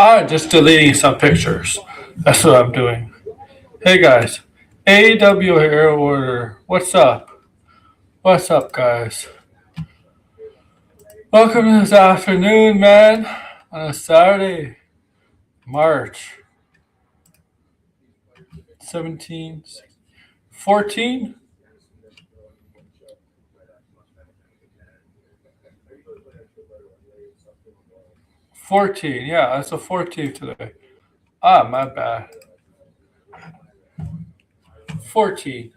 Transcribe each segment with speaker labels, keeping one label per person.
Speaker 1: I'm just deleting some pictures. That's what I'm doing. Hey guys, AW Air Order. What's up? What's up, guys? Welcome to this afternoon, man. On a Saturday, March 17th, 14? 14, yeah, it's the 14th today. Ah, my bad. 14.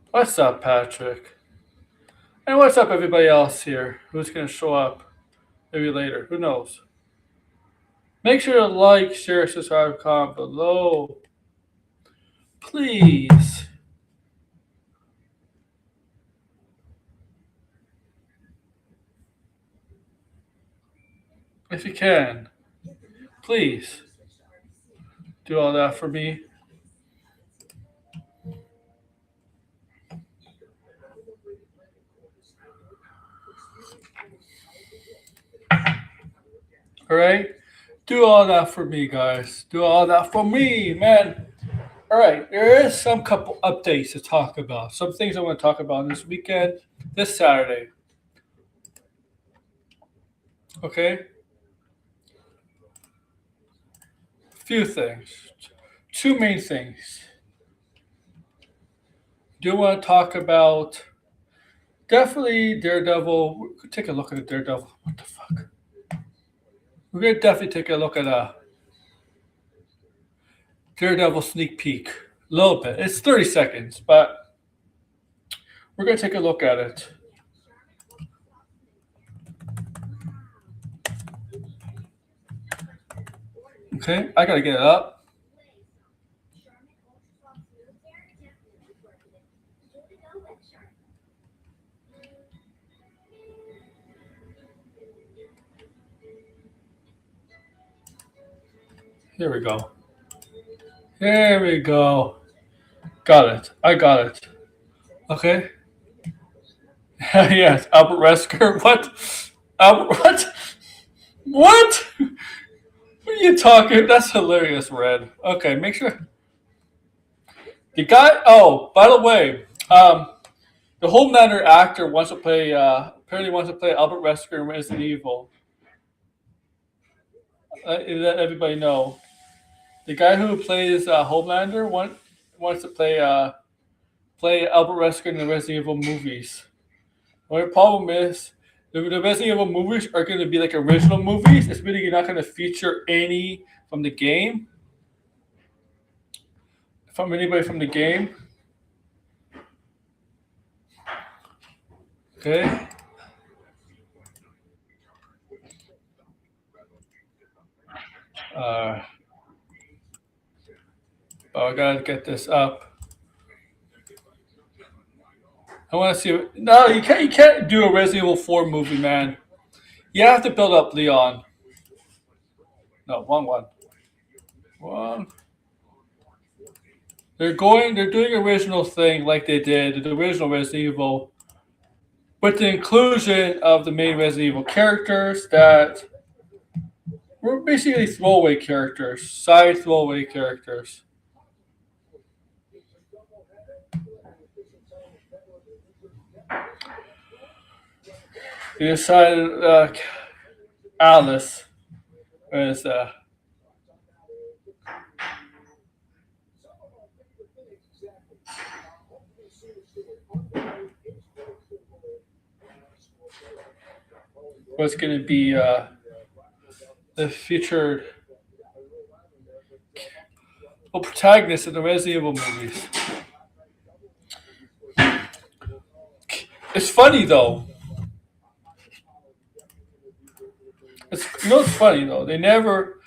Speaker 1: What's up, Patrick? And what's up, everybody else here? Who's going to show up maybe later? Who knows? Make sure to like, share, subscribe, comment below. Please. If you can, please do all that for me. All right? Do all that for me, guys. Do all that for me, man. All right, there is some couple updates to talk about. Some things I want to talk about this weekend, this Saturday. Okay? Few things. Two main things. Do want to talk about definitely Daredevil. We could take a look at the Daredevil. What the fuck? We're gonna definitely take a look at a Daredevil sneak peek. A little bit. It's 30 seconds, but we're gonna take a look at it. Okay, I gotta get it up. Here we go. Here we go. Got it. I got it. Okay. Yes, Albert Resker. What? Albert? What? What? What are you talking? That's hilarious, Red. Okay, make sure. The guy. Oh, by the way, the Homelander actor wants to play. Apparently, wants to play Albert Resker in Resident Evil. Let everybody know. The guy who plays Homelander wants to play Albert Wesker in the Resident Evil movies. The only problem is the Resident Evil movies are going to be like original movies. It's meaning you're not going to feature any from the game, from anybody from the game. Okay. Uh, oh, I gotta get this up. I want to see. No, you can't. You can't do a Resident Evil 4 movie, man. You have to build up Leon. No, one. One. They're going. They're doing original thing like they did the original Resident Evil, with the inclusion of the main Resident Evil characters that were basically throwaway characters, side throwaway characters. They decided Alice was going to be the featured protagonist in the Resident Evil movies. It's funny though. It's funny though. They never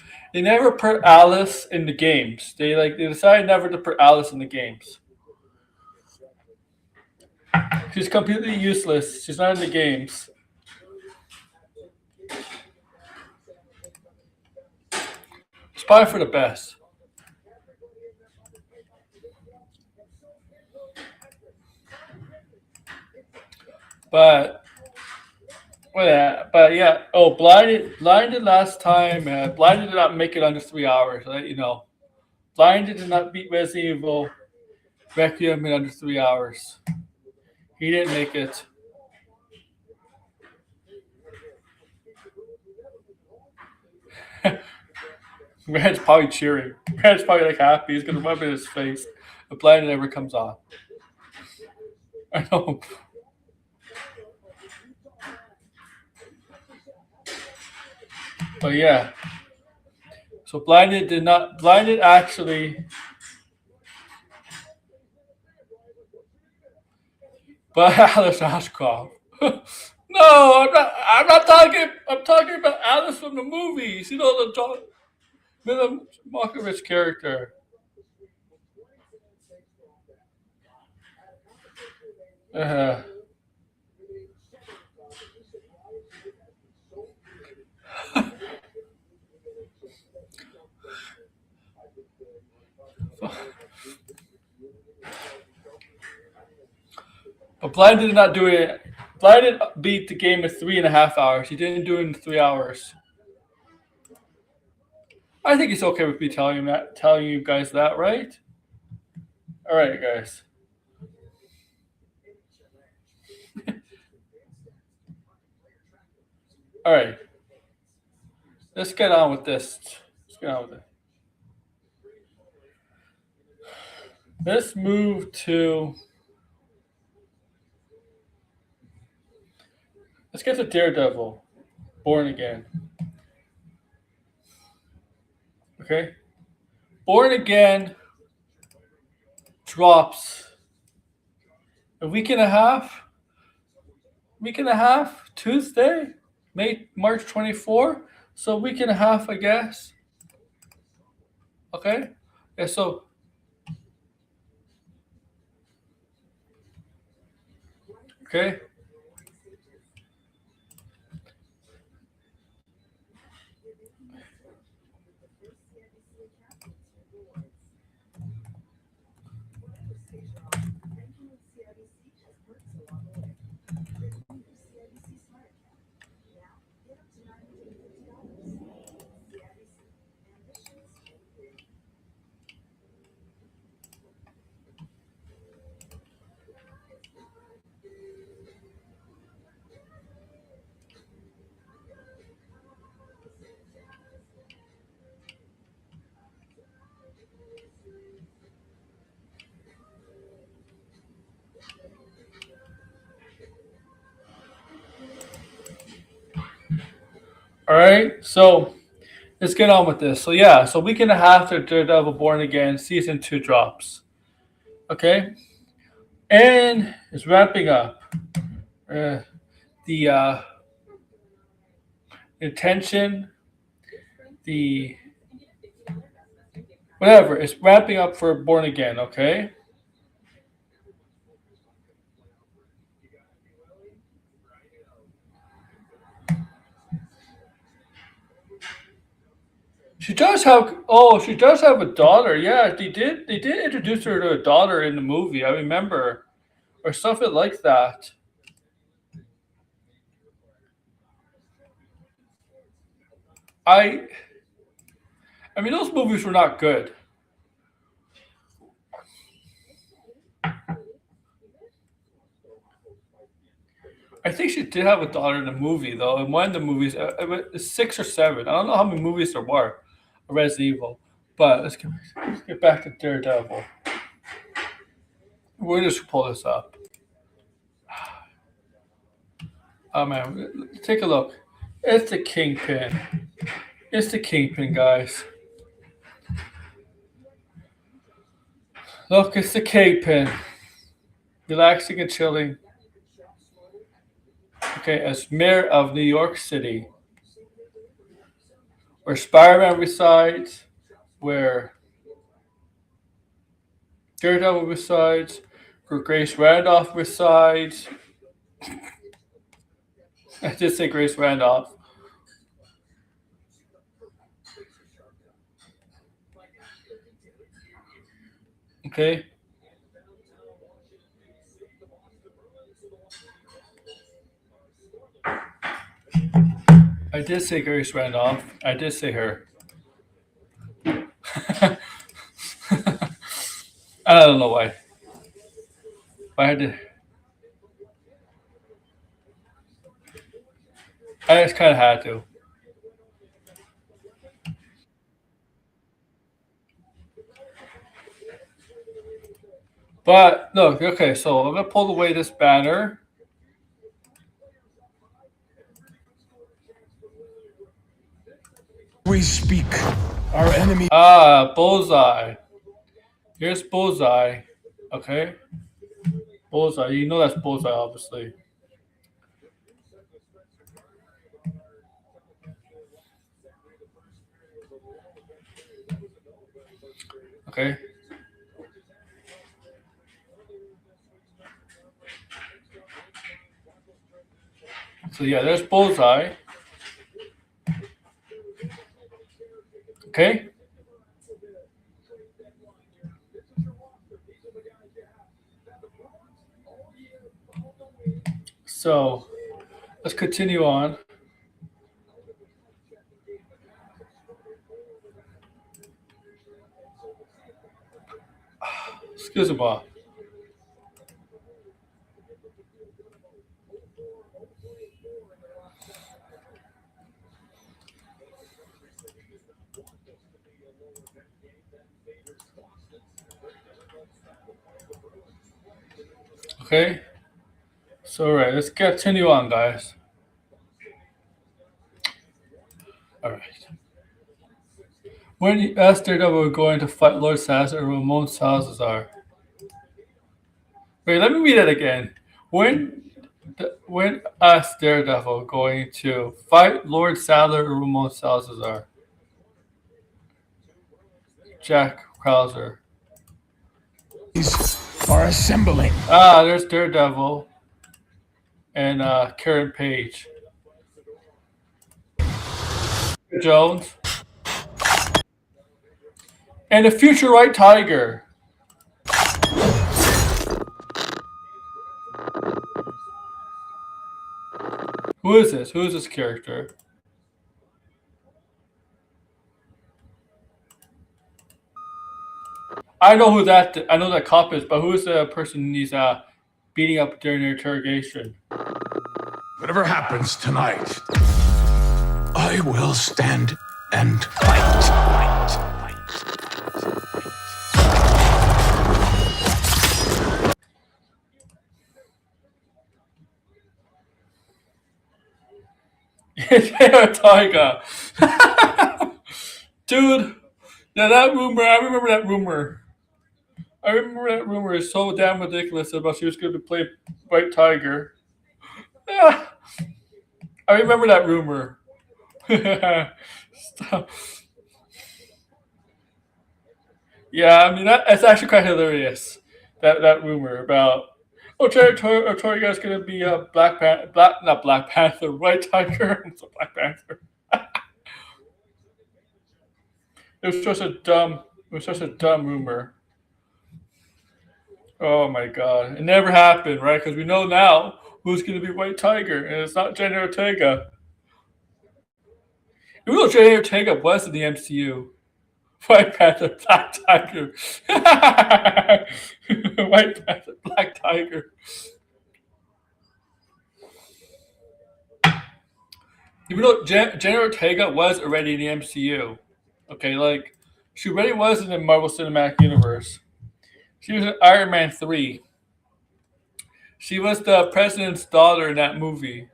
Speaker 1: put Alice in the games. They decided never to put Alice in the games. She's completely useless. She's not in the games. It's probably for the best. But Well, yeah, but yeah. Oh, blinded last time. Blinded did not make it under 3 hours. I'll let you know. Blinded did not beat Resident Evil Requiem in under 3 hours. He didn't make it. Red's probably cheering. Red's probably like happy. He's gonna rub it in his face. But blinded never comes on. I know. But yeah. So blinded did not. Blinded actually. But Alice Ashcroft. No, I'm not. I'm not talking. I'm talking about Alice from the movies. You know the John Mila Malkovich character. Uh, but Blinded did not do it. Blinded beat the game in 3.5 hours. He didn't do it in 3 hours. I think it's okay with me telling him that, telling you guys that, right? All right, guys. All right, let's get on with this. Let's get on with it. Let's move to. Let's get to Daredevil, Born Again. Okay, Born Again drops a week and a half. Week and a half. Tuesday, March 24. So a week and a half, I guess. Okay. Yeah. So okay. All right. So let's get on with this. So yeah. So week and a half after Daredevil Born Again season 2 drops. Okay. And it's wrapping up. Uh, the intention, the whatever, it's wrapping up for Born Again. Okay. She does have. Oh, she does have a daughter. Yeah, they did. They did introduce her to a daughter in the movie. I remember, or something like that. I. I mean, those movies were not good. I think she did have a daughter in the movie though. In one of the movies, it was 6 or 7. I don't know how many movies there were. Resident Evil, but let's get back to Daredevil. We'll just pull this up. Oh man, take a look. It's the Kingpin. It's the Kingpin, guys. Look, it's the Kingpin. Relaxing and chilling. Okay, as mayor of New York City, where Spider-Man resides, where Daredevil resides, where Grace Randolph resides. I did say Grace Randolph. Okay. I did say Grace Randolph. I did say her. I don't know why. Why I did. I just kind of had to. But look, okay, so I'm gonna pull away this banner.
Speaker 2: We speak. Our enemy.
Speaker 1: Ah, bullseye. Here's bullseye. Okay, bullseye. You know that's bullseye, obviously. Okay. So yeah, there's bullseye. Okay. So let's continue on. Excuse me. Okay. So all right, let's continue on, guys. All right. When he asked Daredevil were going to fight Lord Salazar and Ramon Salazar. Wait, let me read that again. When asked Daredevil going to fight Lord Sadler or Ramon Salazar? Jack Krauser.
Speaker 2: Are assembling.
Speaker 1: Ah, there's Daredevil and Karen Page. Jones. And the future White Tiger. Who is this? Who is this character? I know who that. I know that cop is, but who is the person he's beating up during their interrogation?
Speaker 2: Whatever happens tonight, I will stand and fight.
Speaker 1: Tiger. Dude, yeah, that rumor. I remember that rumor. I remember that rumor is so damn ridiculous about she was going to play White Tiger. Ah, I remember that rumor. Stop. Yeah, I mean that's actually quite hilarious. That rumor about Tori guy's gonna be a not Black Panther, White Tiger. It's a Black Panther. It was just a dumb rumor. Oh my god, it never happened, right? Because we know now who's gonna be White Tiger, and it's not Jenny Ortega. Even though Jenny Ortega was in the MCU. White Panther, Black Tiger. White Panther, Black Tiger. Even though Jenna Ortega was already in the MCU. Okay, like, she already was in the Marvel Cinematic Universe. She was in Iron Man 3. She was the president's daughter in that movie.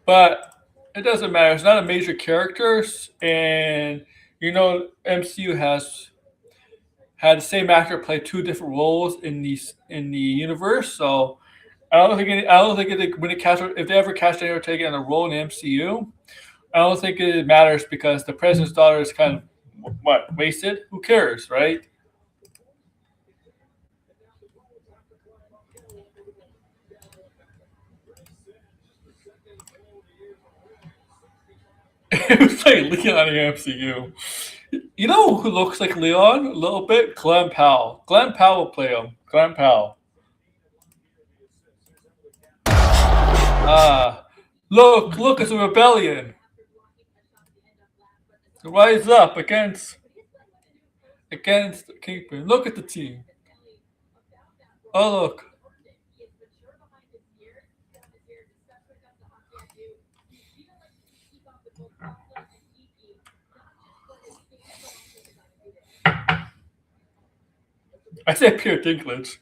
Speaker 1: But it doesn't matter. It's not a major character. And, MCU has had the same actor play two different roles in the universe. So I don't think if they ever cast Jenny Ortega in a role in the MCU, I don't think it matters because the president's daughter is kind of wasted. Who cares, right? It was playing Leon in the MCU. You know who looks like Leon a little bit? Glenn Powell. Glenn Powell will play him. Glenn Powell. Ah, Look, it's a rebellion. Rise up against Kingpin. Look at the team. Oh look. I said Peter Dinklage.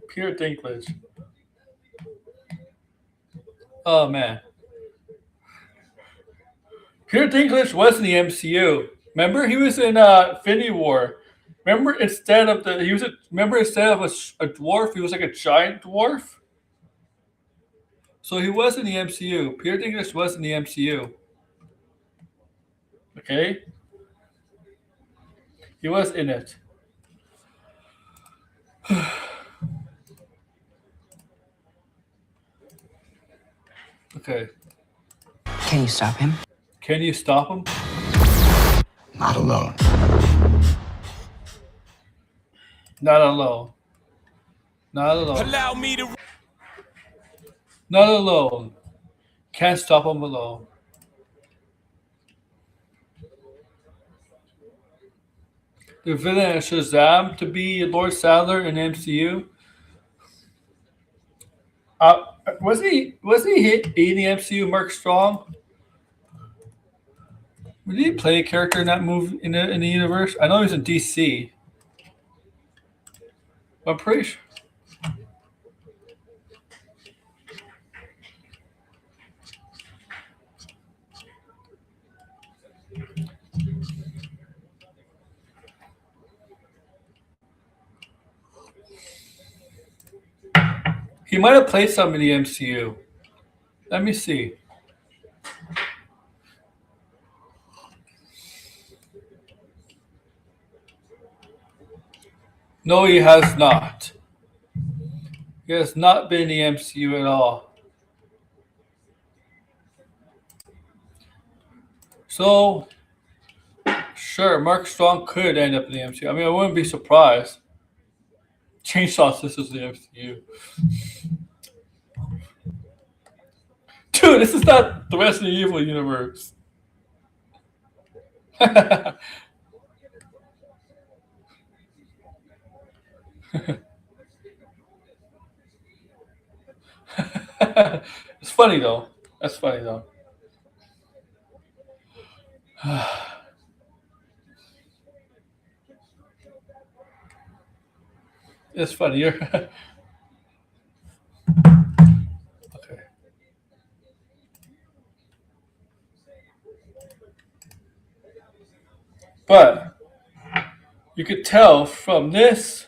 Speaker 1: Peter Dinklage. Oh man. Peter Dinklage was in the MCU. Remember, he was in Infinity War. Remember, instead of a dwarf, he was like a giant dwarf. So he was in the MCU. Peter Dinklage was in the MCU. Okay, he was in it. Okay,
Speaker 3: Can you stop him?
Speaker 1: can you stop him?
Speaker 2: Not alone.
Speaker 1: Not alone. Not alone.
Speaker 4: Allow me to.
Speaker 1: Not alone. Can't stop him alone. The villain in Shazam to be Lord Sadler in MCU. Was he hit in the MCU? Mark Strong. Did he play a character in that movie in the universe? I know he was in DC. I'm pretty sure. He might have played some in the MCU. Let me see. No, he has not. He has not been in the MCU at all. So, sure, Mark Strong could end up in the MCU. I mean, I wouldn't be surprised. Chainsaw Sisters in the MCU. Dude, this is not the Resident Evil universe. It's funny though. That's funny though. It's funny. Okay. But you could tell from this.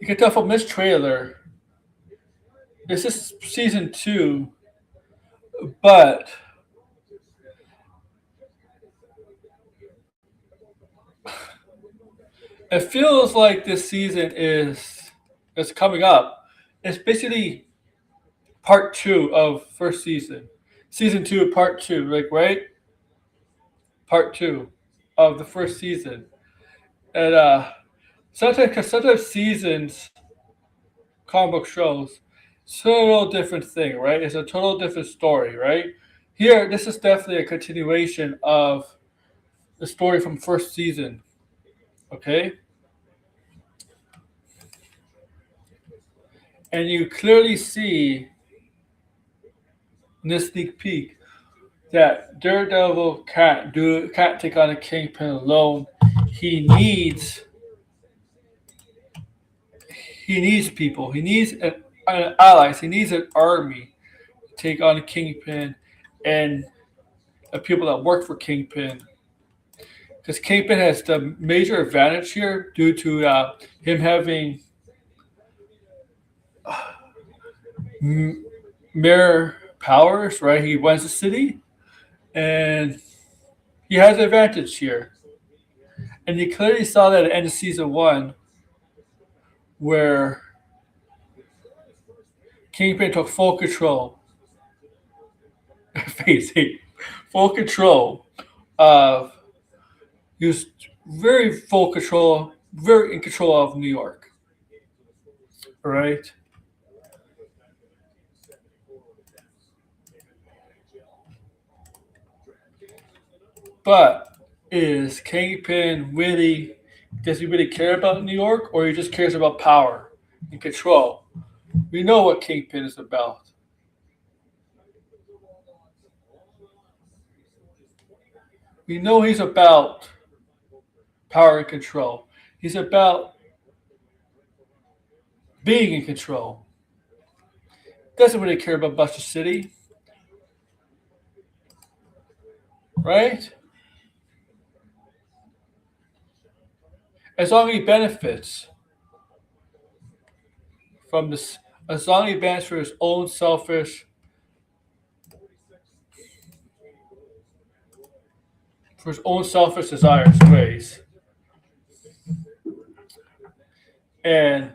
Speaker 1: You can tell from this trailer. This is season 2, but it feels like this season is coming up. It's basically part 2 of first season. Season 2, part 2, like right? Part 2 of the first season. And sometimes seasons, comic book shows, it's a total different thing, right? It's a total different story, right? Here, this is definitely a continuation of the story from first season. Okay? And you clearly see in this sneak peek that Daredevil can't take on a Kingpin alone. He needs people. He needs an allies. He needs an army to take on Kingpin and the people that work for Kingpin. Because Kingpin has the major advantage here due to him having mirror powers, right? He runs the city, and he has an advantage here. And you clearly saw that at the end of season 1, where Kingpin took full control. Full control of. He was very full control, very in control of New York. Right? But is Kingpin really, does he really care about New York, or he just cares about power and control? We know what Kingpin is about. We know he's about power and control. He's about being in control. Doesn't really care about Buster City, right? As long as he benefits from this, as long as he benefits for his own selfish desires and ways. And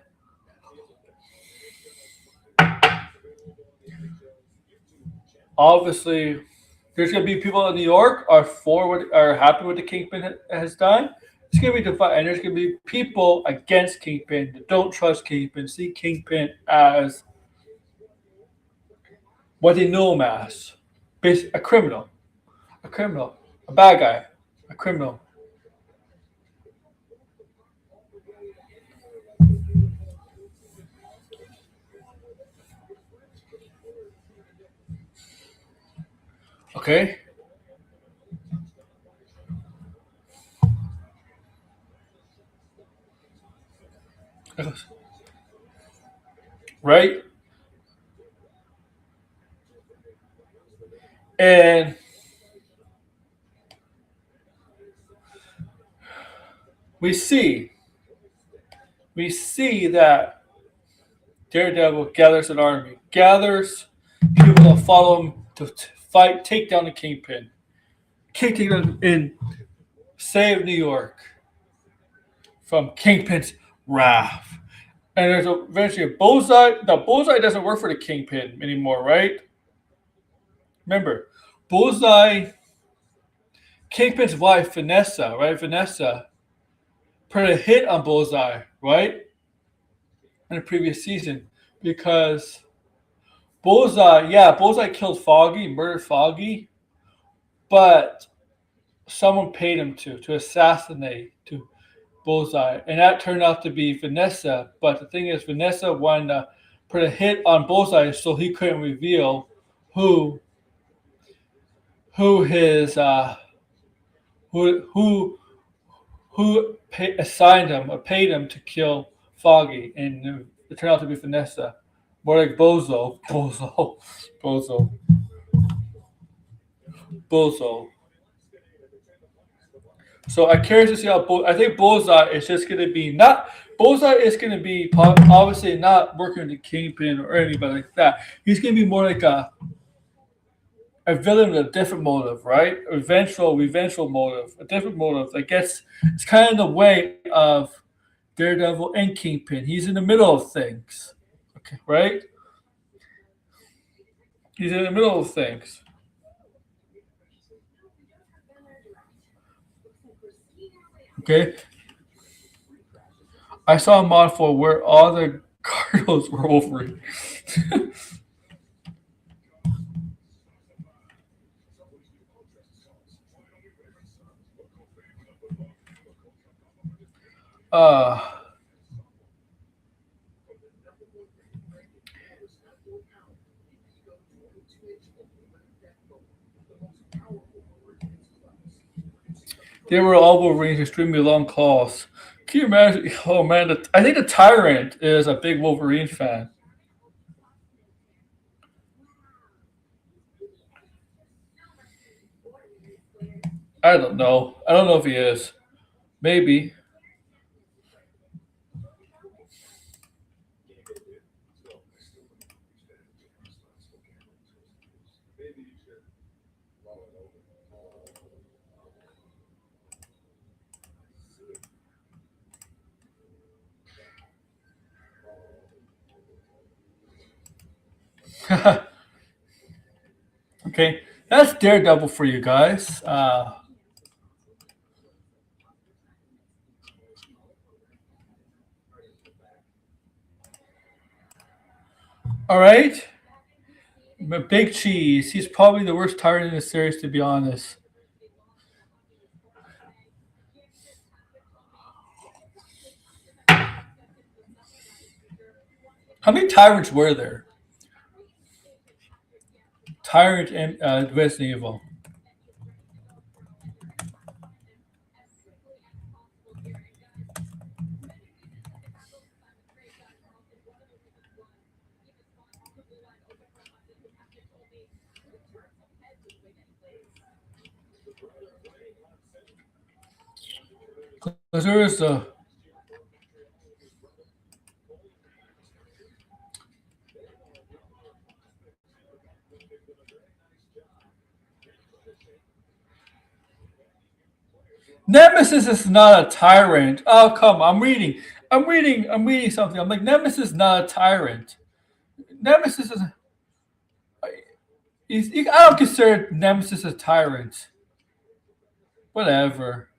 Speaker 1: obviously, there's going to be people in New York are happy with the Kingpin has done. It's going to be divided, and there's going to be people against Kingpin that don't trust Kingpin, see Kingpin as what they know him as, basically a criminal, a bad guy, a criminal. Okay, right? And we see that Daredevil gathers an army, gathers people to follow him to fight, take down the Kingpin, take down and save New York from Kingpin's wrath. And there's eventually a Bullseye. Now, Bullseye doesn't work for the Kingpin anymore, right? Remember, Bullseye, Kingpin's wife, Vanessa, right? Vanessa put a hit on Bullseye, right? In the previous season. Because Bullseye killed Foggy, murdered Foggy, but someone paid him to assassinate to Bullseye, and that turned out to be Vanessa. But the thing is, Vanessa wanted to put a hit on Bullseye, so he couldn't reveal who his assigned him or paid him to kill Foggy, and it turned out to be Vanessa. More like Bozo. So I'm curious to see how I think Bullseye is just going to be not. Bullseye is going to be obviously not working with the Kingpin or anybody like that. He's going to be more like a villain with a different motive, right? A revengeful motive, a different motive. I guess it's kind of the way of Daredevil and Kingpin. He's in the middle of things, okay, right? He's in the middle of things. Okay, I saw a mod for where all the Cardinals were Wolverine. uh They were all Wolverines, extremely long claws. Can you imagine? Oh man, I think the Tyrant is a big Wolverine fan. I don't know. I don't know if he is. Maybe. Okay, that's Daredevil for you guys. All right. Big Cheese. He's probably the worst tyrant in the series, to be honest. How many tyrants were there? Tyrant and Resident Evil. Because there is the. Nemesis is not a tyrant. Oh, come on. I'm reading something. I'm like, Nemesis is not a tyrant. Nemesis is. I don't consider Nemesis a tyrant. Whatever.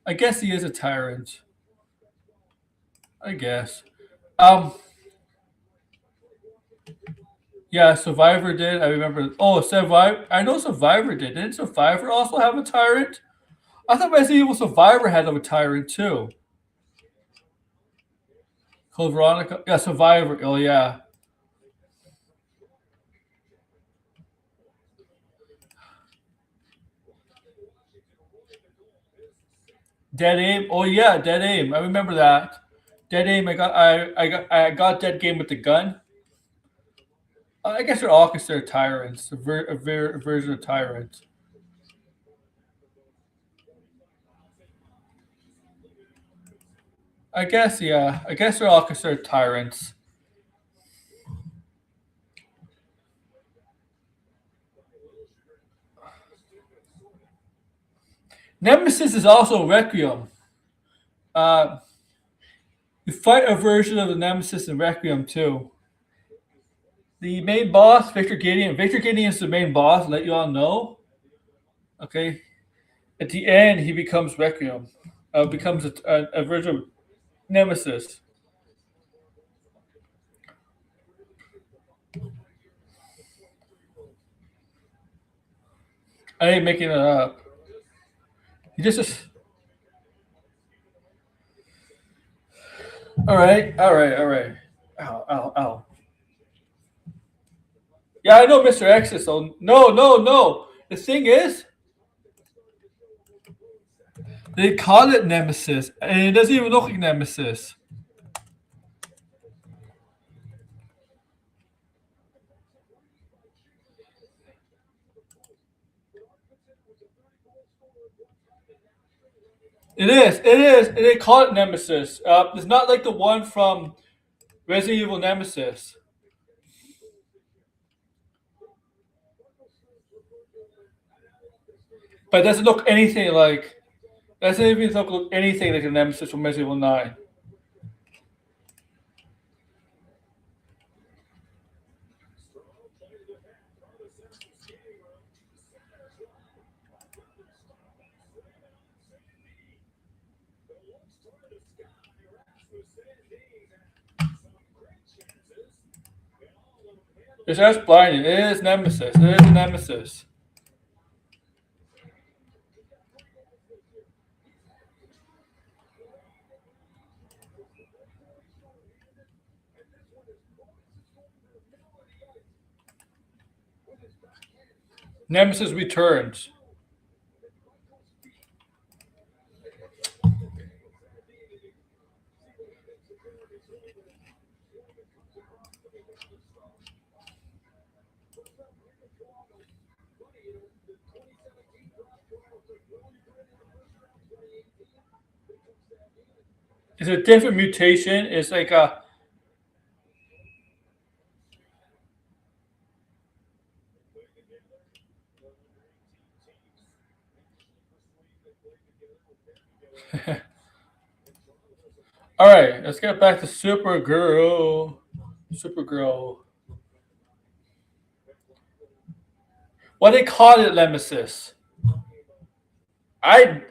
Speaker 1: I guess he is a tyrant. I guess. Um. Yeah, Survivor did. I remember. Oh, Survivor. I know Survivor did. Didn't Survivor also have a tyrant? I thought Resident Evil Survivor had a tyrant too. Code Veronica. Yeah, Survivor. Oh yeah. Dead Aim. Oh yeah, Dead Aim. I remember that. Dead Aim. I got Dead Game with the gun. I guess they're all considered tyrants. A version of tyrants. I guess yeah. I guess they're all considered tyrants. Nemesis is also Requiem. Uh, you fight a version of the Nemesis in Requiem too. The main boss, Victor Gideon. Victor Gideon is the main boss. Let you all know. Okay. At the end, he becomes Requiem. Becomes a version of Nemesis. I ain't making it up. He just. All right. All right. All right. Ow. Ow. Ow. Yeah, I know Mr. X is so. No. No. No. The thing is, they call it Nemesis, and it doesn't even look like Nemesis. It is. It is. And they call it Nemesis. It's not like the one from Resident Evil Nemesis. But it doesn't look anything like. Doesn't even look anything like the Nemesis from Resident Evil 9. It's just blinding. It is Nemesis. It is Nemesis. Nemesis returns. It's a different mutation. It's like a. All right, let's get back to Supergirl. Supergirl. What they call it, Nemesis? I.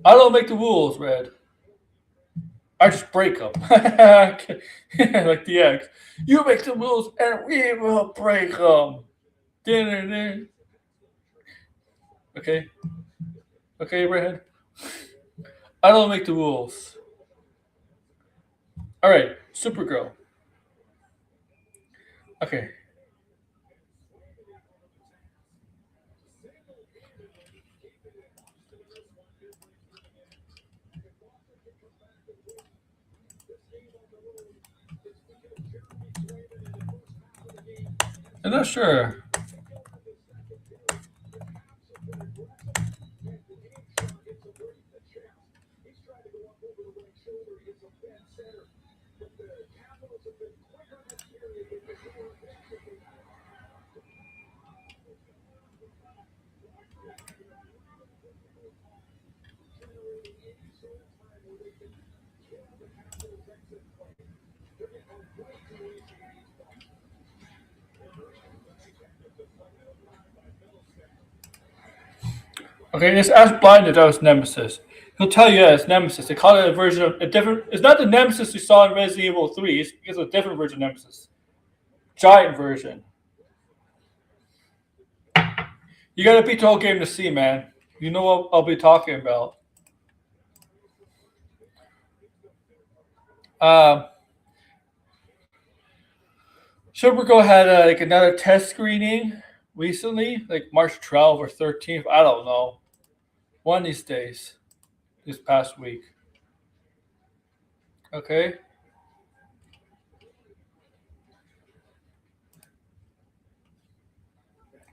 Speaker 1: I don't make the rules, Red. I just break them. Like the X. You make the rules and we will break them. Okay? Okay, Redhead? I don't make the rules. Alright, Supergirl. Okay. I'm not sure. Okay, just ask Blind if that was Nemesis. He'll tell you that it's Nemesis. They call it a version of a different. It's not the Nemesis we saw in Resident Evil 3. It's a different version of Nemesis. Giant version. You gotta beat the whole game to see, man. You know what I'll be talking about. Um, Supergirl had like another test screening recently, like March 12th or 13th. I don't know. One of these days, this past week. Okay.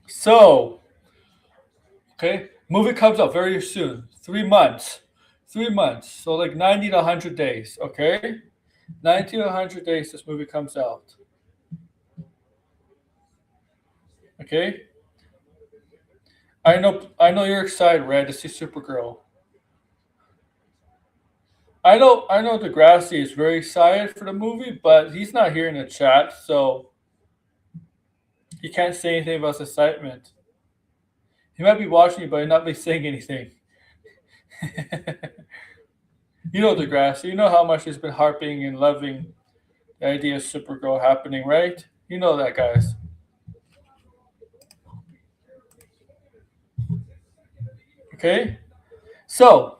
Speaker 1: So, okay, movie comes out very soon. 3 months. 3 months. So like 90 to 100 days. Okay. 90 to 100 days. This movie comes out. Okay. I know you're excited, Red, to see Supergirl. I know Degrassi is very excited for the movie, but he's not here in the chat, so he can't say anything about his excitement. He might be watching it, but not be saying anything. You know Degrassi, you know how much he's been harping and loving the idea of Supergirl happening, right? You know that, guys. Okay? So,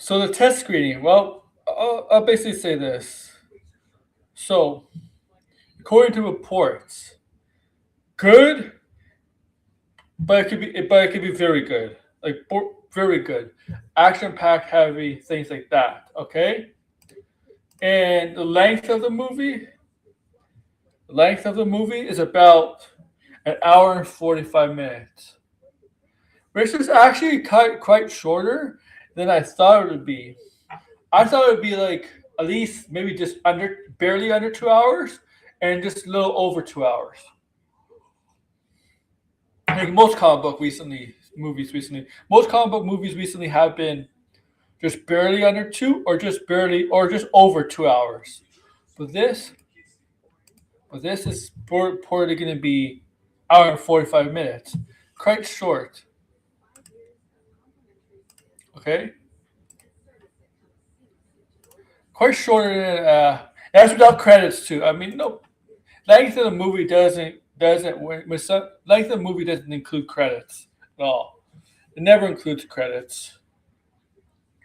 Speaker 1: the test screening, well, I'll basically say this. So, according to reports, good, but it could be very good, like very good, action-packed, heavy things like that. Okay, and the length of the movie, is about an hour and 45 minutes, which is actually quite shorter than I thought it would be. I thought it would be like at least maybe just barely under 2 hours, and just a little over 2 hours. Like most movies recently, most comic book movies recently have been just barely under two, or just over 2 hours. But this is reportedly going to be hour and 45 minutes, quite short. Okay, quite shorter than that's without credits too. I mean, no, length of the movie doesn't length of the movie doesn't include credits at all. It never includes credits.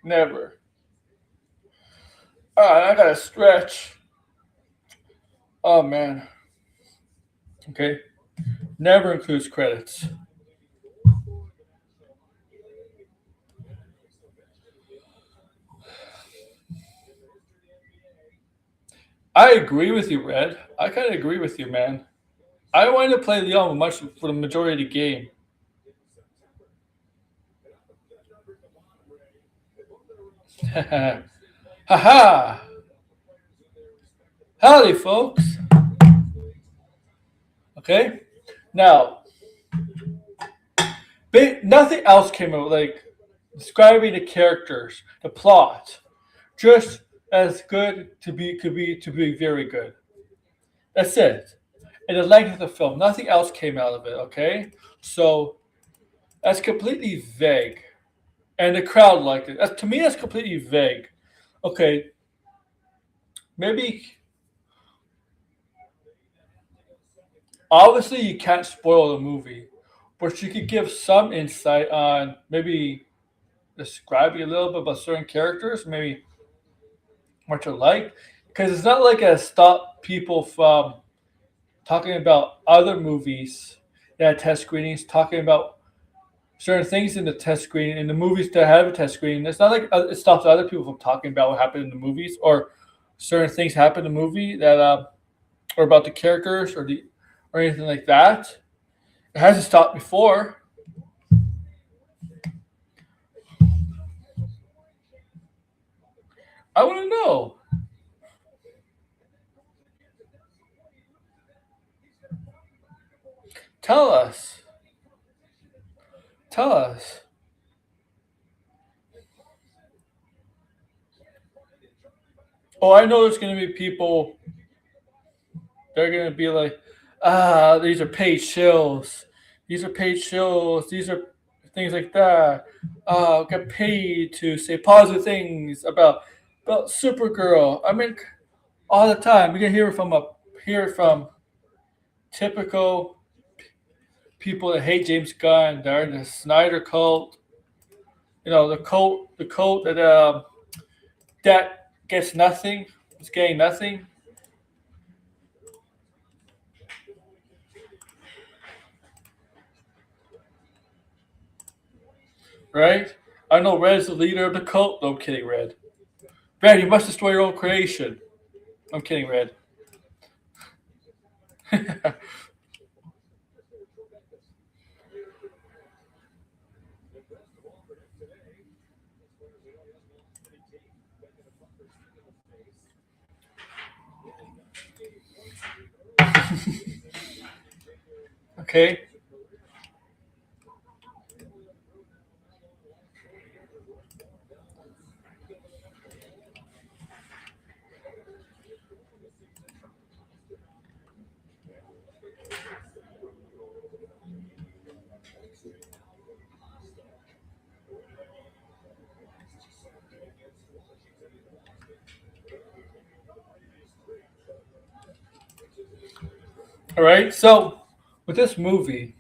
Speaker 1: Never. All right, I gotta stretch. Oh man. Okay. Never includes credits. I agree with you, Red. I kind of agree with you, man. I wanted to play Leon much for the majority of the game. Haha. Howdy, folks. Okay. Now, nothing else came out like describing the characters, the plot, just as good to be very good. That's it. And the length of the film. Nothing else came out of it. Okay, so that's completely vague, and the crowd liked it. To me, that's completely vague. Okay, maybe obviously you can't spoil the movie, but you could give some insight on maybe describing a little bit about certain characters, maybe what you like, because it's not like it stop people from talking about other movies that had test screenings, talking about certain things in the test screening, in the movies that have a test screening. It's not like it stops other people from talking about what happened in the movies or certain things happen in the movie that or about the characters or anything like that. It hasn't stopped before. I want to know. Tell us. Tell us. Oh, I know there's going to be people. They're going to be like, these are paid shills. These are paid shills. These are things like that. Get paid to say positive things about Supergirl. I mean, all the time. We can hear it from typical people that hate James Gunn. They're in the Snyder cult. You know, the cult that gets nothing. It's getting nothing. Right? I know Red's the leader of the cult. No, I'm kidding, Red. Red, you must destroy your own creation. I'm kidding, Red. Okay. All right. So with this movie,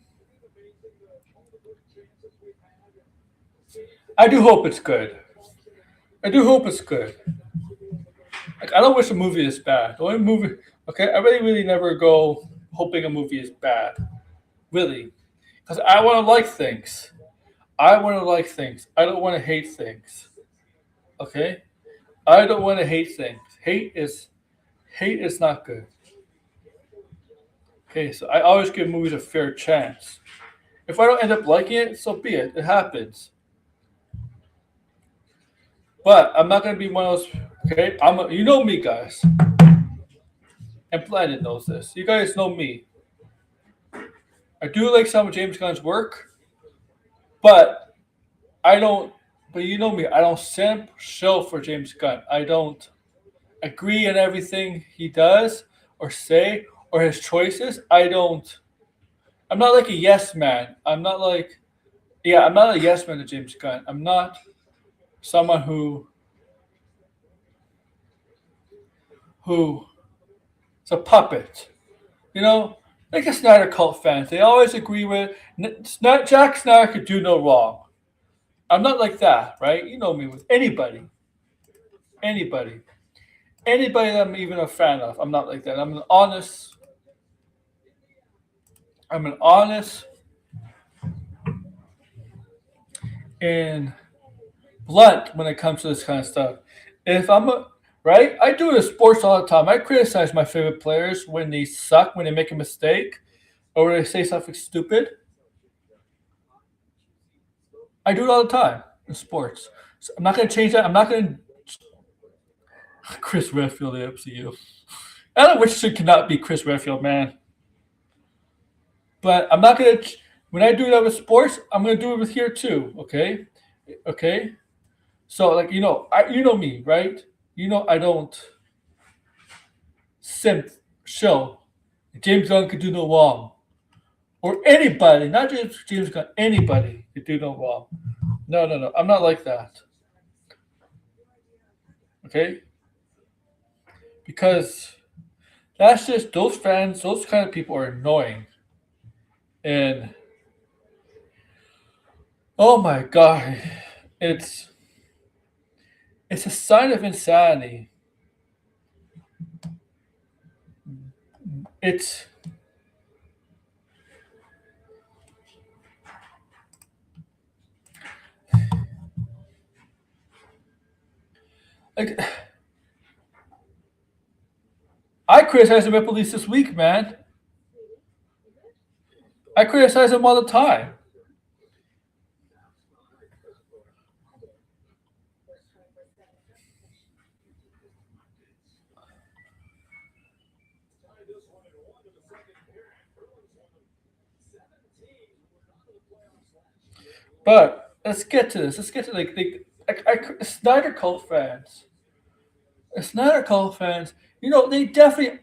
Speaker 1: I do hope it's good. I do hope it's good. Like I don't wish a movie is bad. The only movie, okay, I really never go hoping a movie is bad. Really, because I want to like things. I want to like things. I don't want to hate things. Okay, I don't want to hate things. Hate is not good. Okay, so I always give movies a fair chance. If I don't end up liking it, so be it. It happens. But I'm not gonna be one of those. Okay, you know me, guys, and Planet knows this. You guys know me. I do like some of James Gunn's work, but I don't. But you know me. I don't simp show for James Gunn. I don't agree on everything he does or say or his choices. I don't. I'm not like a yes man. I'm not like. Yeah, I'm not a yes man to James Gunn. I'm not someone who is a puppet. You know, like the Snyder cult fans, they always agree with Jack Snyder could do no wrong. I'm not like that, right? You know me with anybody, anybody that I'm even a fan of. I'm not like that. I'm an honest and blunt when it comes to this kind of stuff. If I'm a right, I do it in sports all the time. I criticize my favorite players when they suck, when they make a mistake, or when they say something stupid. I do it all the time in sports. So I'm not going to change that. I'm not going to Chris Redfield, the MCU. Alan Richardson cannot be Chris Redfield, man. But I'm not going to. When I do that with sports, I'm going to do it with here too. Okay, okay. So like you know me, right? You know I don't simp show. James Gunn could do no wrong. Or anybody, not just James Gunn, anybody could do no wrong. No, no, no. I'm not like that. Okay? Because that's just those fans, those kind of people are annoying. And oh my god, it's it's a sign of insanity. It's like I criticize the Maple Leafs this week, man. I criticize them all the time. But let's get to this. Let's get to Snyder Cult fans. The Snyder Cult fans, they definitely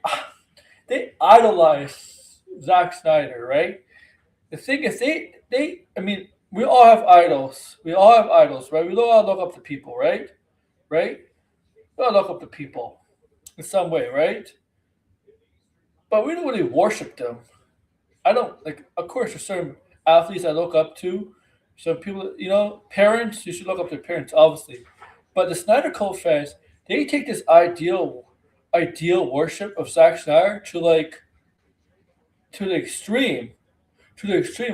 Speaker 1: they idolize Zack Snyder, right? The thing is, I mean, we all have idols. We all have idols, right? We all look up to people, right? Right? We all look up to people in some way, right? But we don't really worship them. I don't like. Of course, there's certain athletes I look up to. Some people, parents. You should look up to parents, obviously. But the Snyder Cult fans, they take this ideal worship of Zack Snyder to the extreme,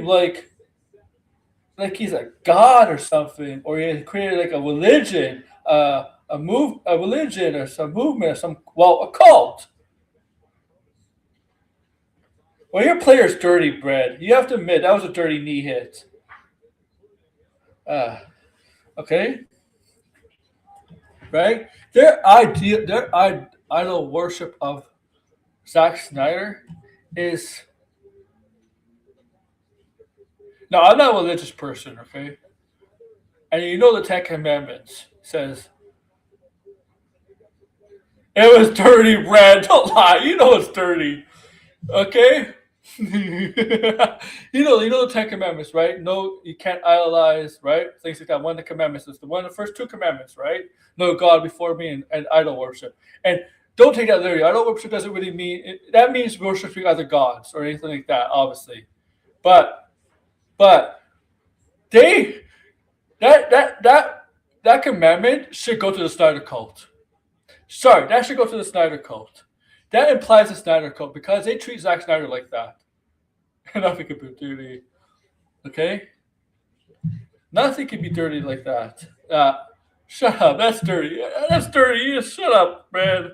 Speaker 1: like he's a god or something, or he created like a religion, a religion or some movement or a cult. Well, your player's dirty, Brad. You have to admit that was a dirty knee hit. Uh, okay, right? Their idol worship of Zack Snyder is no. I'm not a religious person, okay? And the Ten Commandments says it was dirty, Brad. Don't lie. You know it's dirty, okay? The Ten Commandments, right? No, you can't idolize, right? Things like that. One of the commandments is one of the first two commandments, right? No God before me and idol worship. And don't take that literally. Idol worship doesn't really that means worshiping other gods or anything like that, obviously. But they that commandment should go to the Snyder cult. Sorry, that should go to the Snyder cult. That implies the Snyder cult because they treat Zack Snyder like that. Nothing can be dirty. Okay? Nothing can be dirty like that. Shut up. That's dirty. That's dirty. Just shut up, man.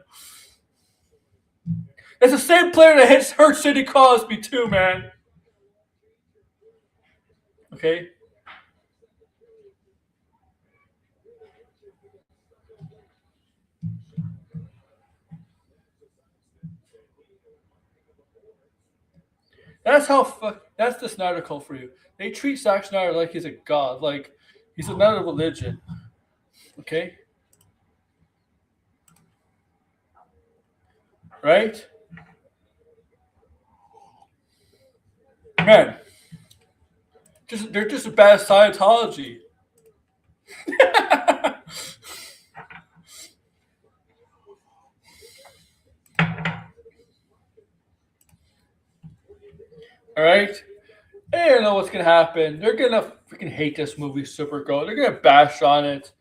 Speaker 1: It's the same player that hurt Sidney Crosby too, man. Okay? That's the Snyder cult for you. They treat Zack Snyder like he's a god, like he's another religion. Okay? Right? Man, they're just a bad Scientology. All right? They don't know what's gonna happen. They're gonna freaking hate this movie, Supergirl. They're gonna bash on it.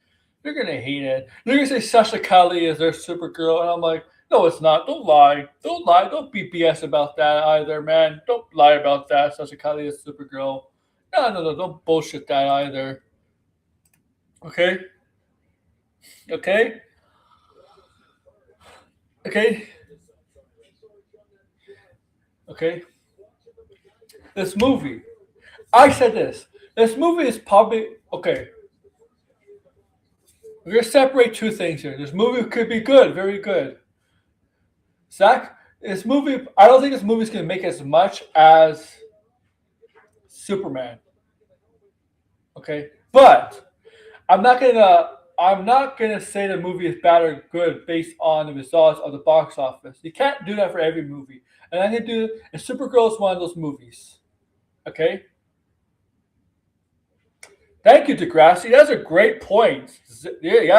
Speaker 1: They're gonna hate it. They're gonna say Sasha Kali is their Supergirl, and I'm like, no, it's not. Don't lie. Don't lie. Don't be BS about that either, man. Don't lie about that. Sasha Kali is Supergirl. No, no, no. Don't bullshit that either. Okay. Okay. Okay. Okay. This movie. I said this. This movie is probably okay. We're gonna separate two things here. This movie could be good, very good. Zach, this movie. I don't think this movie's gonna make as much as Superman. Okay, but I'm not gonna say the movie is bad or good based on the results of the box office. You can't do that for every movie. and I'm gonna do. And Supergirl is one of those movies. Okay. Thank you, Degrassi. That's a great point. They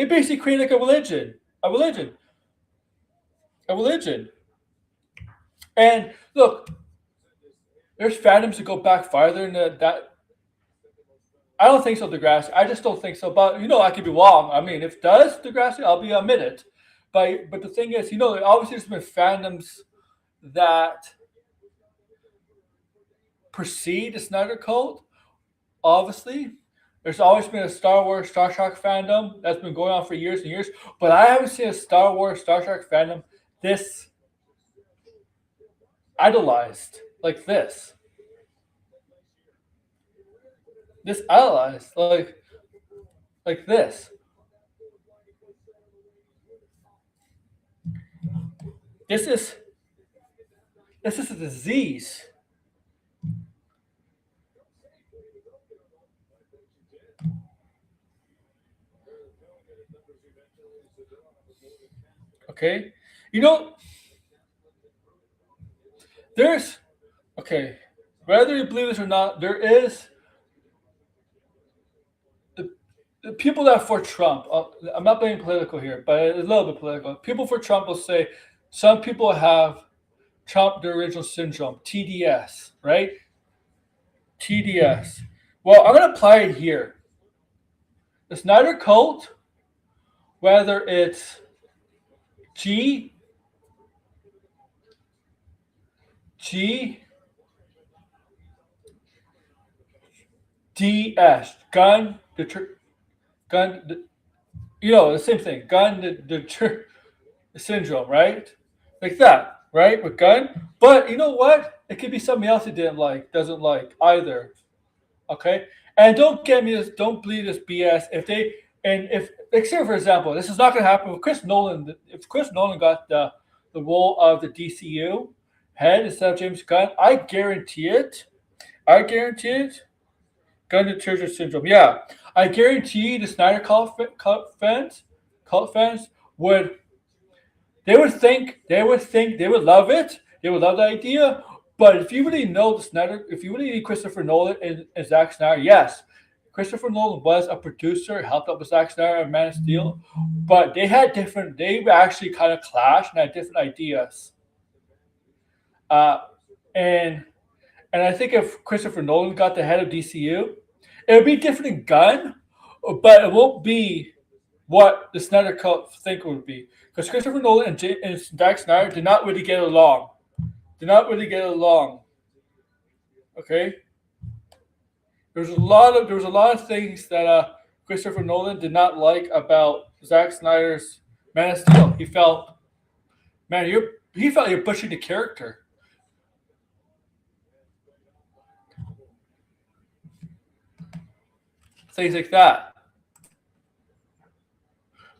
Speaker 1: basically create like a religion, a religion. And look, there's fandoms that go back farther than that. I don't think so, Degrassi. I just don't think so. But I could be wrong. I mean, if it does, Degrassi, I'll be a minute. But the thing is, obviously there's been fandoms that precede the Snyder Code. Obviously, there's always been a Star Wars, Star Trek fandom that's been going on for years and years. But I haven't seen a Star Wars, Star Trek fandom this idolized like this. This idolized like this. This is a disease. Okay, there's okay. Whether you believe this or not, there is the people that are for Trump. I'm not being political here, but it's a little bit political. People for Trump will say some people have Trump the original syndrome, TDS, right? TDS. Well, I'm going to apply it here. The Snyder Code, whether it's G, D, S, gun, the same thing, gun, the syndrome, right? Like that, right? With gun. But you know what? It could be somebody else who doesn't like either. Okay? And don't believe this BS. Like say for example, this is not gonna happen with Chris Nolan. If Chris Nolan got the role of the DCU head instead of James Gunn, I guarantee it. Gun detergent syndrome. Yeah. I guarantee the Snyder cult fans would they would love it. They would love the idea. But if you really know if you really need Christopher Nolan and Zack Snyder, yes, Christopher Nolan was a producer, helped out with Zack Snyder and Man of Steel, but they actually kind of clashed and had different ideas. And I think if Christopher Nolan got the head of DCU, it would be different in Gunn, but it won't be what the Snyder Cut think it would be. Because Christopher Nolan and Zack Snyder did not really get along. Okay? There was a lot of things that Christopher Nolan did not like about Zack Snyder's Man of Steel. He felt you're pushing the character. Things like that.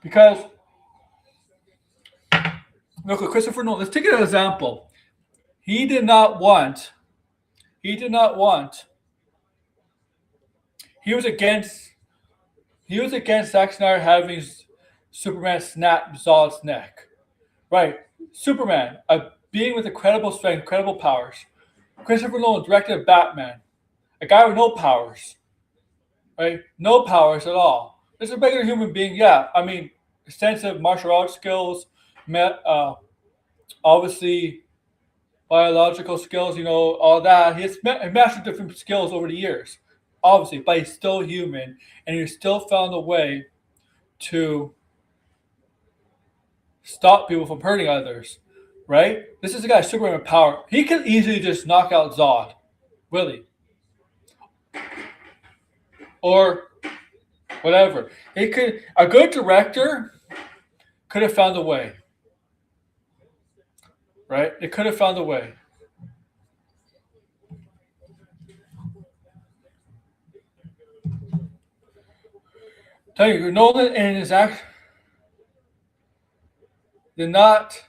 Speaker 1: Because look at Christopher Nolan. Let's take an example. He did not want. He was against Zack Snyder having Superman snap Zod's neck. Right. Superman, a being with incredible strength, incredible powers. Christopher Nolan directed Batman, a guy with no powers. Right? No powers at all. Just a regular human being. Yeah, I mean, extensive martial arts skills, obviously biological skills, all that. He has mastered different skills over the years, obviously, but he's still human, and he still found a way to stop people from hurting others, right? This is a guy, Superman with power. He could easily just knock out Zod, really. Or whatever. A good director could have found a way. Right? It could have found a way. Tell you, Nolan and his act did not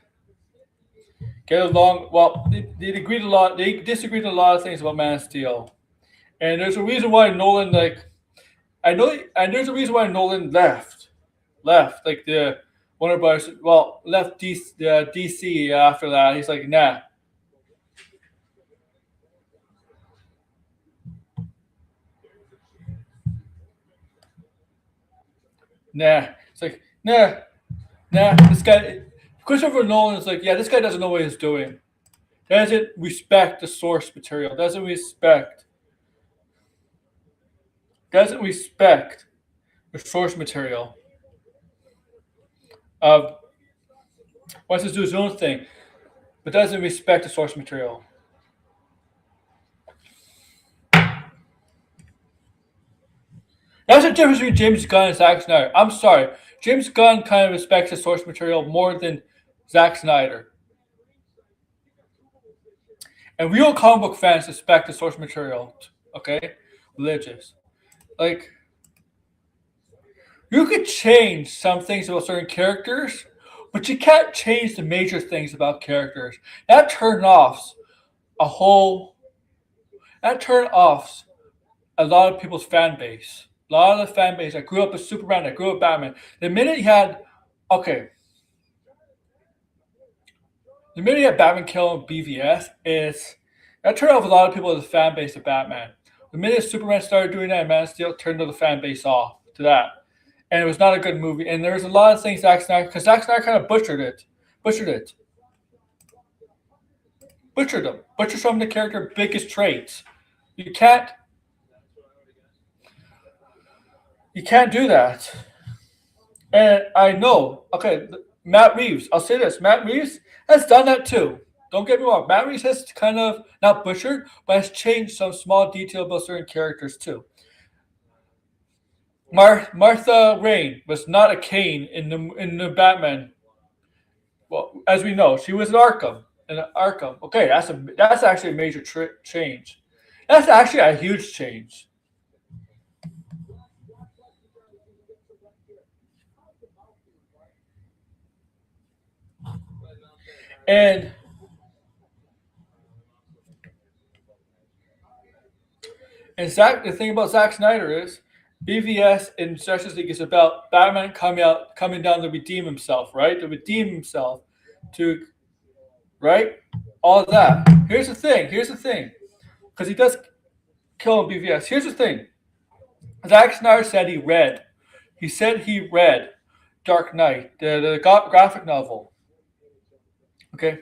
Speaker 1: get along. Well, they agreed a lot. They disagreed on a lot of things about Man of Steel, and there's a reason why Nolan and there's a reason why Nolan left. Like Warner Brothers, well, left DC after that. He's like, nah. Nah. It's like, nah, this guy, Christopher Nolan is like, yeah, this guy doesn't know what he's doing. Doesn't respect the source material. Doesn't respect the source material. Of wants to do his own thing, but doesn't respect the source material. That's the difference between James Gunn and Zack Snyder. I'm sorry. James Gunn kind of respects the source material more than Zack Snyder. And real comic book fans respect the source material. Okay? Religious. Like, you could change some things about certain characters, but you can't change the major things about characters. That turned off a whole. That turned off a lot of people's fan base. A lot of the fan base that grew up with Superman, that grew up with Batman. The minute you had Batman killing BVS, that turned off a lot of people in the fan base of Batman. The minute Superman started doing that, Man of Steel turned the fan base off to that. And it was not a good movie. And there was a lot of things Zack Snyder kind of butchered it. Butchered them. Butchered some of the character's biggest traits. You can't do that. And I know, Matt Reeves, I'll say this, Matt Reeves has done that too. Don't get me wrong. Matt Reeves has kind of, not butchered, but has changed some small detail about certain characters too. Martha Wayne was not a Kane in the Batman. Well, as we know, she was an Arkham. Okay, that's actually a major change. That's actually a huge change. And the thing about Zack Snyder is BVS in Justice League is about Batman coming down to redeem himself, right? To redeem himself, right? All of that. Here's the thing, because he does kill BVS. Here's the thing. Zack Snyder said he read. He said he read Dark Knight, the graphic novel. Okay,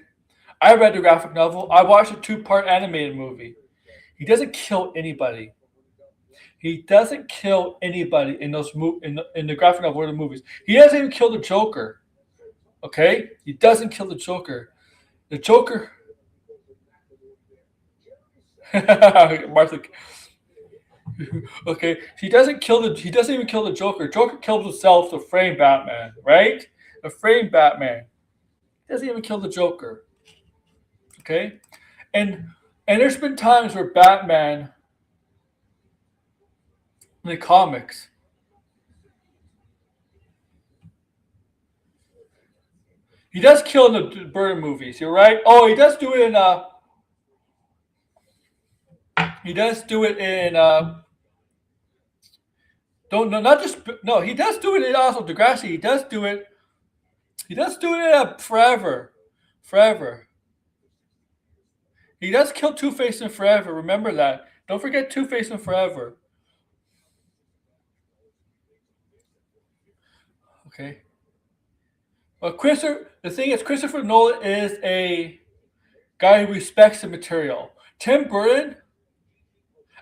Speaker 1: I read the graphic novel. I watched a 2-part animated movie. He doesn't kill anybody. He doesn't kill anybody in those in the graphic novel or the movies. He doesn't even kill the Joker. Okay, he doesn't kill the Joker. The Joker. Martha. Okay, he doesn't even kill the Joker. Joker kills himself to frame Batman, right? To frame Batman. He doesn't even kill the Joker. Okay, and there's been times where Batman in the comics, he does kill in the Burton movies. You're right. Oh, he does do it in. He does do it in. He does do it in also Degrassi. He does do it. He does do it in Forever. He does kill Two-Face in Forever. Remember that. Don't forget Two-Face in Forever. Okay. Well, the thing is, Christopher Nolan is a guy who respects the material. Tim Burton,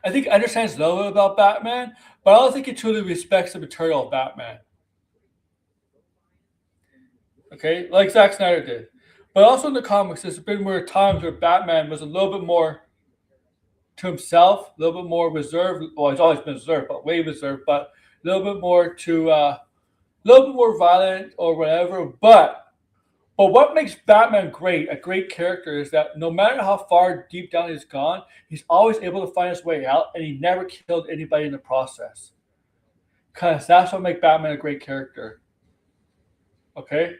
Speaker 1: I think, understands a little bit about Batman, but I don't think he truly respects the material of Batman. Okay, like Zack Snyder did. But also in the comics, there's been times where Batman was a little bit more to himself, a little bit more reserved. Well, he's always been reserved, but way reserved, but a little bit more a little bit more violent or whatever. But what makes Batman great, a great character, is that no matter how far deep down he's gone, he's always able to find his way out, and he never killed anybody in the process. Because that's what makes Batman a great character. Okay?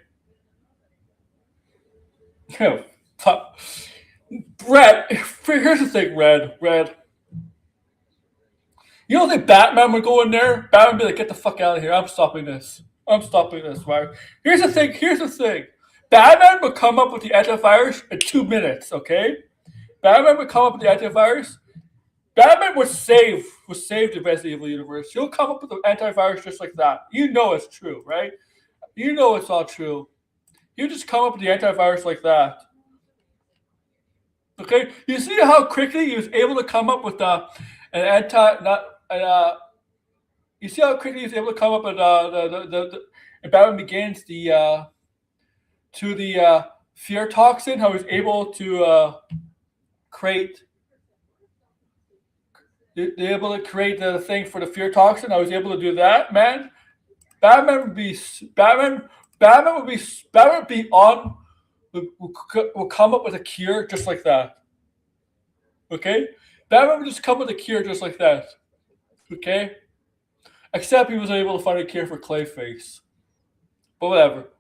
Speaker 1: Brett, here's the thing, Red. You don't think Batman would go in there? Batman would be like, get the fuck out of here. I'm stopping this. I'm stopping this, right? Here's the thing. Here's the thing. Batman would come up with the antivirus in 2 minutes. Okay, Batman would come up with the antivirus. Batman would save the Resident Evil universe. He'll come up with the antivirus just like that. You know it's true, right? You know it's all true. He'll just come up with the antivirus like that. Okay, you see how quickly he was able to come up with an anti not you see how quickly he was able to come up with and Batman Begins the fear toxin. How he was able to create create the thing for the fear toxin. I was able to do that, man. Batman would be Batman. Batman would be on. Will come up with a cure just like that. Okay, Batman would just come with a cure just like that. Okay, except he was able to find a cure for Clayface. But whatever.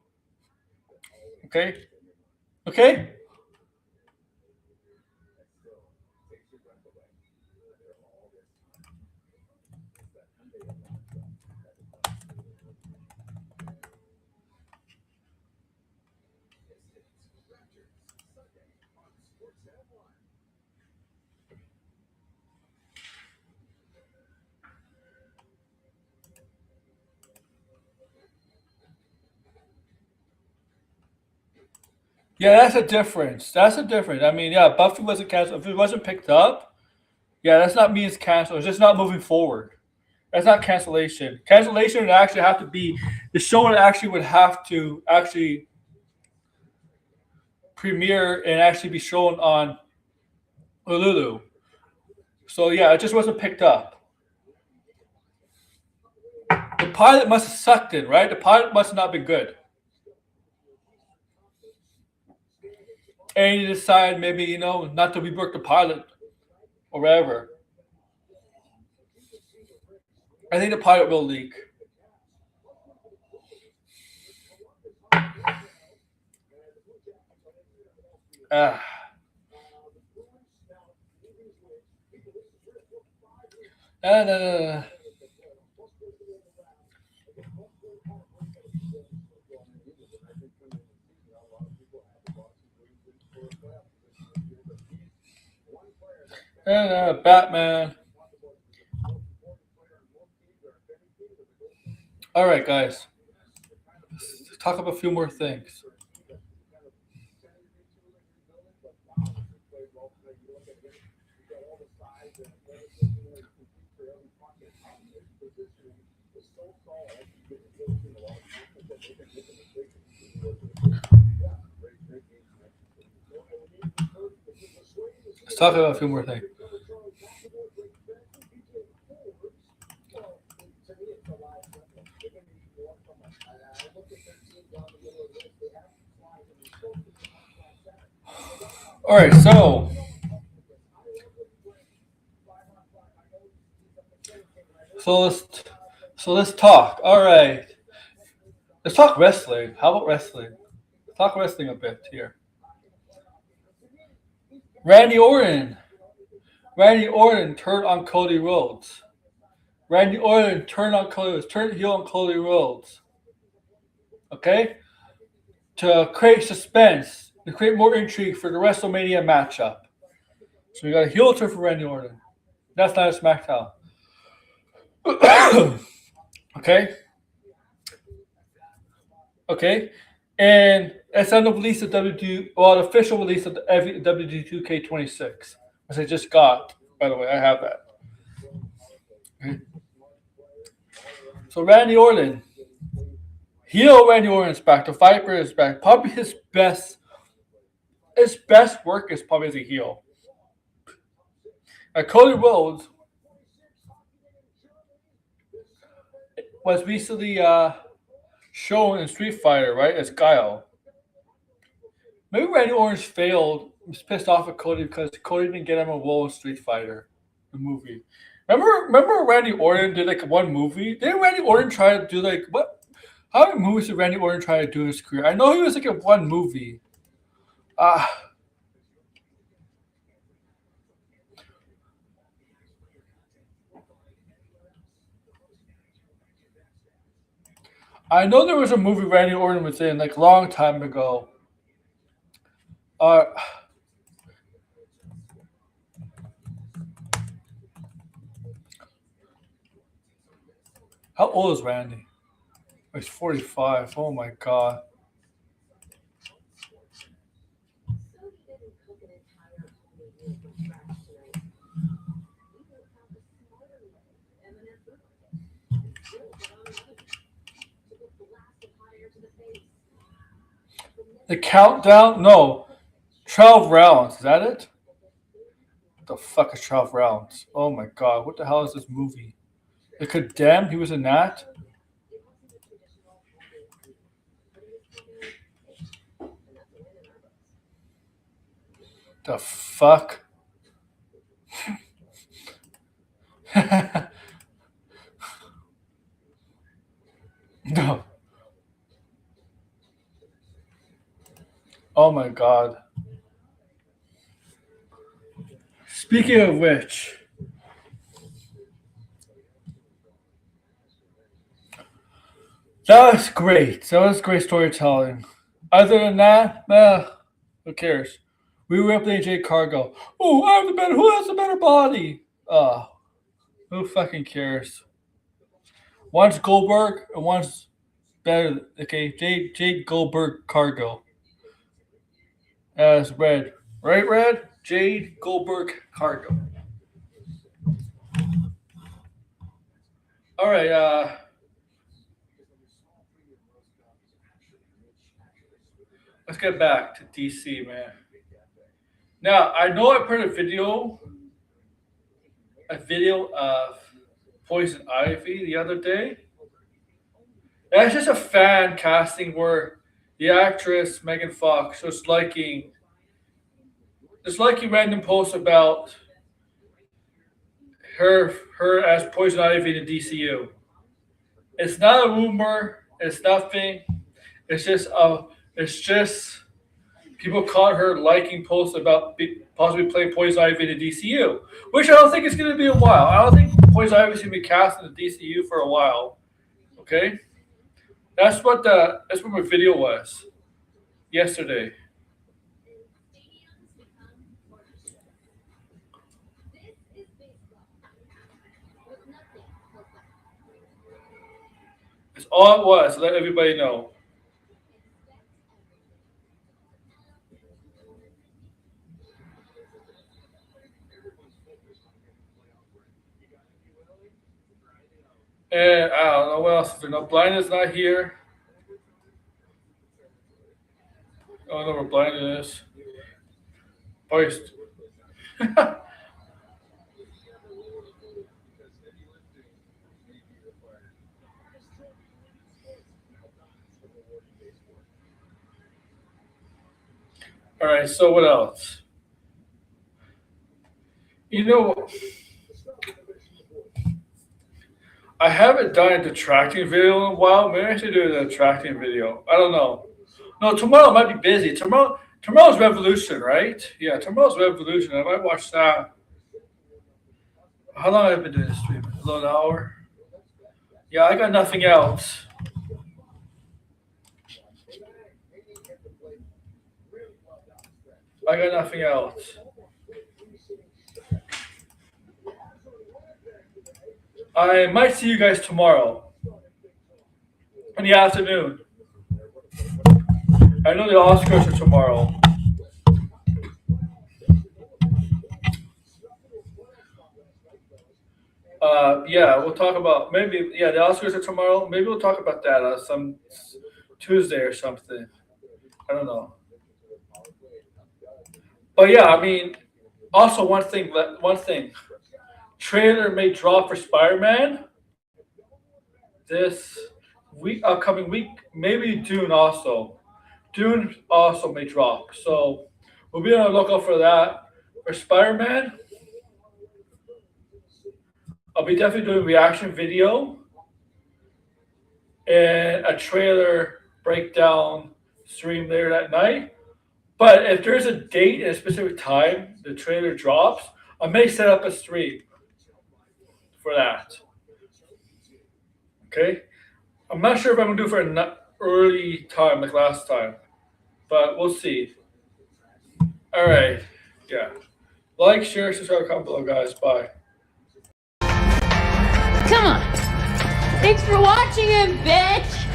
Speaker 1: Okay, okay. Yeah, that's a difference. That's a difference. I mean, yeah, Buffy wasn't canceled. If it wasn't picked up, yeah, that's not means canceled. It's just not moving forward. That's not cancellation. Cancellation would actually have to be the show would actually have to actually premiere and actually be shown on Hulu. So yeah, it just wasn't picked up. The pilot must have sucked in, right? The pilot must have not been good. And you decide maybe, not to rework the pilot or whatever. I think the pilot will leak. Ah. No, no, no, no. No, no, Batman. All right, guys. Let's talk about a few more things. Let's talk about a few more things. All right, so let's talk. All right, let's talk wrestling. How about wrestling? Talk wrestling a bit here. Randy Orton. Randy Orton turned on Cody Rhodes. Randy Orton turned heel on Cody Rhodes. Okay, to create suspense, to create more intrigue for the WrestleMania matchup. So we got a heel turn for Randy Orton. That's not a SmackDown. Okay. Okay. And it's on the release of the official release of the WD2K26, which I just got. By the way, I have that. Okay. So Randy Orton, heel Randy Orton's back. The Viper is back. Probably his best work is probably as a heel. Cody Rhodes was recently shown in Street Fighter, right, as Guile. Maybe Randy Orton failed. Was pissed off at Cody because Cody didn't get him a role in Street Fighter, the movie. Remember Randy Orton did like one movie? Didn't Randy Orton try to do like what? How many movies did Randy Orton try to do in his career? I know he was like in one movie. I know there was a movie Randy Orton was in like a long time ago. Uh, how old is Randy? He's 45. Oh my god. The countdown? No. 12 rounds. Is that it? What the fuck is 12 rounds? Oh my god. What the hell is this movie? The Condemned? He was in that? The fuck? No. Oh my god. Speaking of which, that was great. That was great storytelling. Other than that, who cares? We were playing Jade Cargo. Oh, I have the better. Who has the better body? Who fucking cares? One's Goldberg and one's better. Okay, Jade Goldberg Cargo as Red. Right, Red? Jade Goldberg Cargo. All right. Let's get back to DC, man. Now I know I put a video of Poison Ivy the other day. That's just a fan casting where the actress Megan Fox was liking random posts about her as Poison Ivy in the DCU. It's not a rumor. It's nothing. It's just people caught her liking posts about possibly playing Poison Ivy in the DCU, which I don't think is going to be a while. I don't think Poison Ivy is going to be cast in the DCU for a while. Okay, that's what my video was yesterday. It's all it was. To let everybody know. And I don't know what else. If no Blind is not here. I don't know where Blind is. Poist. All right. So what else? You know, I haven't done a detracting video in a while. Maybe I should do a detracting video. I don't know. No, tomorrow might be busy. Tomorrow's Revolution, right? Yeah, tomorrow's Revolution. I might watch that. How long have I been doing this stream? About an hour. Yeah, I got nothing else. I got nothing else. I might see you guys tomorrow in the afternoon. I know the Oscars are tomorrow. Yeah, we'll talk about maybe. Yeah, the Oscars are tomorrow. Maybe we'll talk about that some Tuesday or something. I don't know. But yeah, I mean, also one thing. Trailer may drop for Spider-Man this upcoming week. Maybe Dune also. Dune also may drop. So we'll be on the lookout for that. For Spider-Man, I'll be definitely doing a reaction video and a trailer breakdown stream later that night. But if there's a date and a specific time the trailer drops, I may set up a stream for that. Okay? I'm not sure if I'm going to do it for an early time like last time, but we'll see. All right. Yeah. Like, share, subscribe, comment below, guys. Bye.
Speaker 4: Come on. Thanks for watching it, bitch.